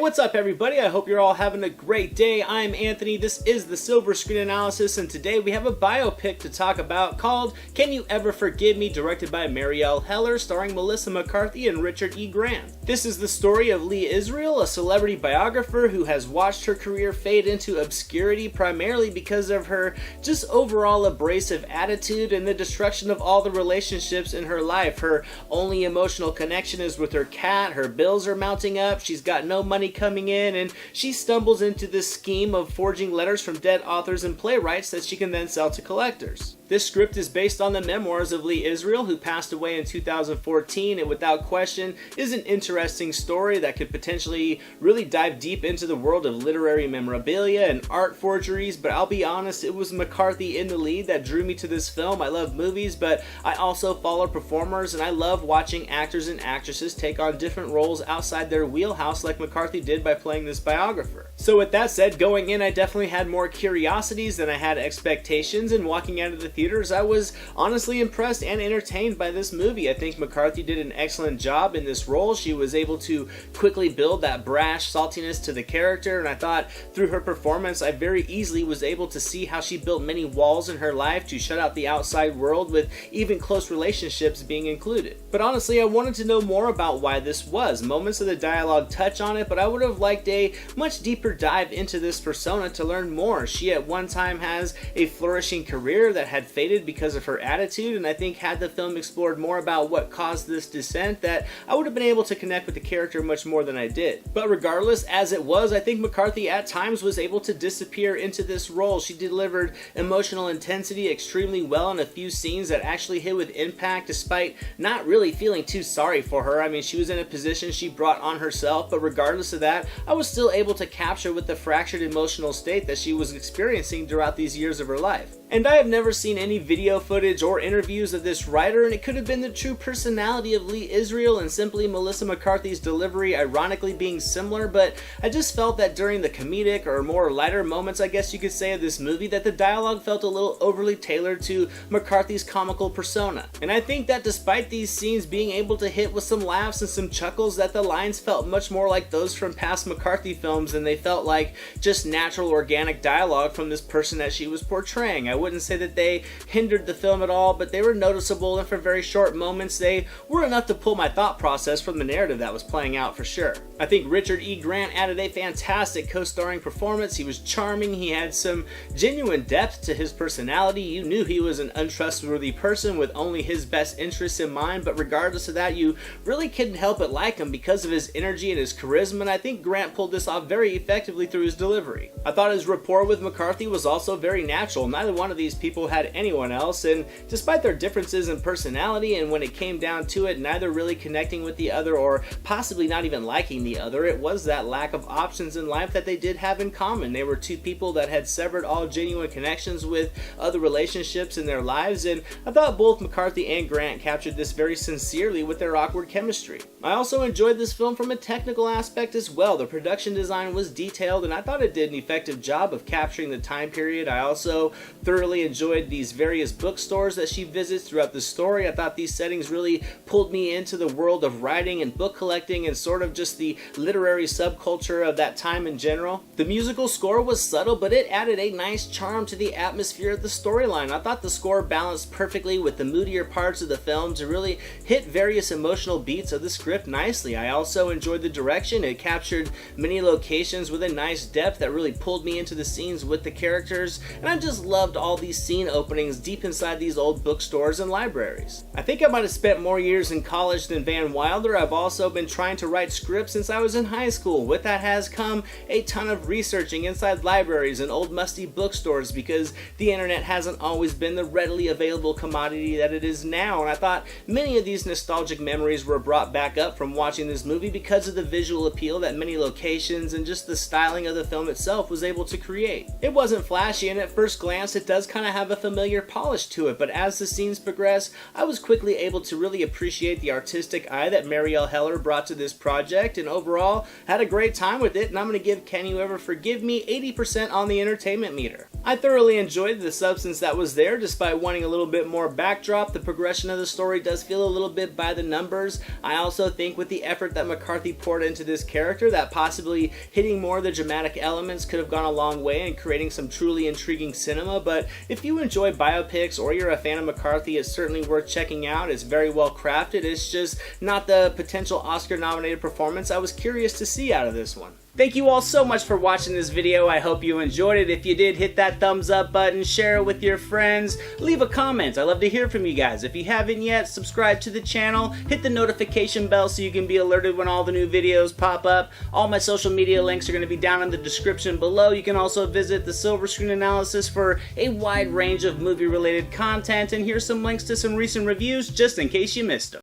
What's up everybody? I hope you're all having a great day. I'm Anthony, this is the Silver Screen Analysis, and today we have a biopic to talk about called Can You Ever Forgive Me, directed by Marielle Heller, starring Melissa McCarthy and Richard E. Grant. This is the story of Lee Israel, a celebrity biographer who has watched her career fade into obscurity primarily because of her just overall abrasive attitude and the destruction of all the relationships in her life. Her only emotional connection is with her cat, her bills are mounting up, she's got no money coming in, and she stumbles into this scheme of forging letters from dead authors and playwrights that she can then sell to collectors. This script is based on the memoirs of Lee Israel, who passed away in 2014, and without question is an interesting story that could potentially really dive deep into the world of literary memorabilia and art forgeries. But I'll be honest, it was McCarthy in the lead that drew me to this film. I love movies, but I also follow performers, and I love watching actors and actresses take on different roles outside their wheelhouse like McCarthy did by playing this biographer. So with that said, going in I definitely had more curiosities than I had expectations, and walking out of the theaters I was honestly impressed and entertained by this movie. I think McCarthy did an excellent job in this role. She was able to quickly build that brash saltiness to the character, and I thought through her performance I very easily was able to see how she built many walls in her life to shut out the outside world, with even close relationships being included. But honestly, I wanted to know more about why this was. Moments of the dialogue touch on it, but I would have liked a much deeper dive into this persona to learn more. She at one time has a flourishing career that had faded because of her attitude, and I think had the film explored more about what caused this descent, that I would have been able to connect with the character much more than I did. But regardless, as it was, I think McCarthy at times was able to disappear into this role. She delivered emotional intensity extremely well in a few scenes that actually hit with impact, despite not really feeling too sorry for her. I mean, she was in a position she brought on herself, but regardless of that, I was still able to capture with the fractured emotional state that she was experiencing throughout these years of her life. And I have never seen any video footage or interviews of this writer, and it could have been the true personality of Lee Israel and simply Melissa McCarthy's delivery ironically being similar, but I just felt that during the comedic or more lighter moments, I guess you could say, of this movie, that the dialogue felt a little overly tailored to McCarthy's comical persona. And I think that despite these scenes being able to hit with some laughs and some chuckles, that the lines felt much more like those from past McCarthy films than they felt like just natural organic dialogue from this person that she was portraying. I wouldn't say that they hindered the film at all, but they were noticeable, and for very short moments they were enough to pull my thought process from the narrative that was playing out for sure. I think Richard E. Grant added a fantastic co-starring performance. He was charming, he had some genuine depth to his personality. You knew he was an untrustworthy person with only his best interests in mind, but regardless of that, you really couldn't help but like him because of his energy and his charisma, and I think Grant pulled this off very effectively through his delivery. I thought his rapport with McCarthy was also very natural. Neither one of these people had anyone else, and despite their differences in personality, and when it came down to it, neither really connecting with the other or possibly not even liking the other, it was that lack of options in life that they did have in common. They were two people that had severed all genuine connections with other relationships in their lives, and I thought both McCarthy and Grant captured this very sincerely with their awkward chemistry. I also enjoyed this film from a technical aspect as well. The production design was detailed, and I thought it did an effective job of capturing the time period. I also thoroughly enjoyed these various bookstores that she visits throughout the story. I thought these settings really pulled me into the world of writing and book collecting and sort of just the literary subculture of that time in general. The musical score was subtle, but it added a nice charm to the atmosphere of the storyline. I thought the score balanced perfectly with the moodier parts of the film to really hit various emotional beats of the script nicely. I also enjoyed the direction. It captured many locations with a nice depth that really pulled me into the scenes with the characters, and I just loved all these scene openings deep inside these old bookstores and libraries. I think I might have spent more years in college than Van Wilder. I've also been trying to write scripts since I was in high school. With that has come a ton of researching inside libraries and old musty bookstores, because the internet hasn't always been the readily available commodity that it is now, and I thought many of these nostalgic memories were brought back up from watching this movie because of the visual appeal that many locations and just the styling of the film itself was able to create. It wasn't flashy, and at first glance it does kind of have a familiar polish to it, but as the scenes progress, I was quickly able to really appreciate the artistic eye that Marielle Heller brought to this project, and overall had a great time with it, and I'm going to give Can You Ever Forgive Me 80% on the entertainment meter. I thoroughly enjoyed the substance that was there. Despite wanting a little bit more backdrop, the progression of the story does feel a little bit by the numbers. I also think with the effort that McCarthy poured into this character, that possibly hitting more of the dramatic elements could have gone a long way in creating some truly intriguing cinema. But if you enjoy biopics or you're a fan of McCarthy, it's certainly worth checking out. It's very well crafted. It's just not the potential Oscar-nominated performance I was curious to see out of this one. Thank you all so much for watching this video. I hope you enjoyed it. If you did, hit that thumbs up button, share it with your friends, leave a comment. I love to hear from you guys. If you haven't yet, subscribe to the channel, hit the notification bell so you can be alerted when all the new videos pop up. All my social media links are going to be down in the description below. You can also visit the Silver Screen Analysis for a wide range of movie-related content, and here's some links to some recent reviews just in case you missed them.